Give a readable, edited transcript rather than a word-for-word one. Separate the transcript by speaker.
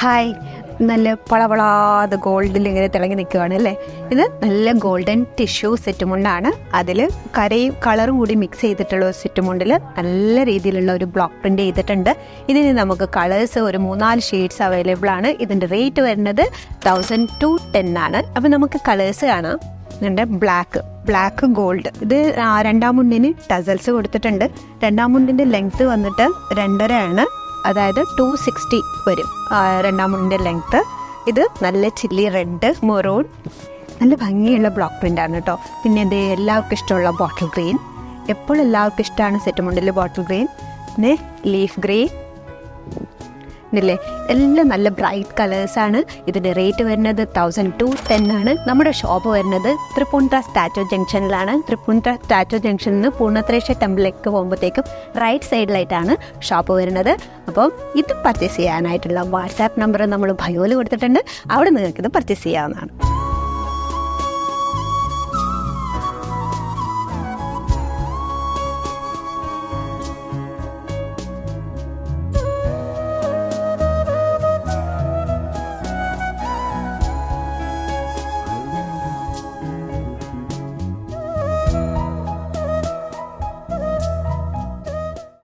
Speaker 1: Hi, നല്ല പളവളാതെ ഗോൾഡിൽ ഇങ്ങനെ തിളങ്ങി നിൽക്കുകയാണ് അല്ലേ. ഇത് നല്ല ഗോൾഡൻ ടിഷ്യൂ സെറ്റ് മുണ്ടാണ്. അതിൽ കരയും കളറും കൂടി മിക്സ് ചെയ്തിട്ടുള്ള ഒരു സെറ്റ് മുണ്ടിൽ നല്ല രീതിയിലുള്ള ഒരു ബ്ലോക്ക് പ്രിന്റ് ചെയ്തിട്ടുണ്ട്. ഇതിന് നമുക്ക് കളേഴ്സ് ഒരു 3-4 ഷെയ്ഡ്സ് അവൈലബിൾ ആണ്. ഇതിൻ്റെ റേറ്റ് വരുന്നത് 1000 to 10 ആണ്. അപ്പം നമുക്ക് കളേഴ്സ് കാണാം. ഇതിൻ്റെ ബ്ലാക്ക് ഗോൾഡ്. ഇത് രണ്ടാം മുണ്ടിന് ടസൽസ് കൊടുത്തിട്ടുണ്ട്. രണ്ടാം മുണ്ടിൻ്റെ ലെങ്ത്ത് വന്നിട്ട് 2.5 ആണ്. അതായത് 260 വരും രണ്ടാം മുണ്ടിൻ്റെ ലെങ്ത്ത്. ഇത് നല്ല ചില്ലി റെഡ് മെറൂൺ, നല്ല ഭംഗിയുള്ള ബ്ലോക്ക് പ്രിൻ്റ് ആണ് കേട്ടോ. പിന്നെ ഇത് എല്ലാവർക്കും ഇഷ്ടമുള്ള ബോട്ടിൽ ഗ്രീൻ, എപ്പോഴും എല്ലാവർക്കും ഇഷ്ടമാണ് സെറ്റ് മുണ്ടിൽ ബോട്ടിൽ ഗ്രീൻ. പിന്നെ ലീഫ് ഗ്രീൻ ഇല്ലേ, എല്ലാം നല്ല ബ്രൈറ്റ് കളേഴ്സാണ്. ഇതിൻ്റെ റേറ്റ് വരുന്നത് 1000 to 10 ആണ്. നമ്മുടെ ഷോപ്പ് വരുന്നത് തൃപ്പൂണിത്തുറ സ്റ്റാച്യു ജംഗ്ഷനിലാണ്. തൃപ്പൂണിത്തുറ സ്റ്റാച്യു ജംഗ്ഷനിൽ നിന്ന് പൂർണ്ണത്രേശ്വര ടെമ്പിളിലേക്ക് പോകുമ്പോഴത്തേക്കും റൈറ്റ് സൈഡിലായിട്ടാണ് ഷോപ്പ് വരുന്നത്. അപ്പോൾ ഇത് പർച്ചേസ് ചെയ്യാനായിട്ടുള്ള വാട്സാപ്പ് നമ്പർ നമ്മൾ ബയോയിൽ കൊടുത്തിട്ടുണ്ട്. അവിടെ നിങ്ങൾക്കിത് പർച്ചേസ് ചെയ്യാവുന്നതാണ്.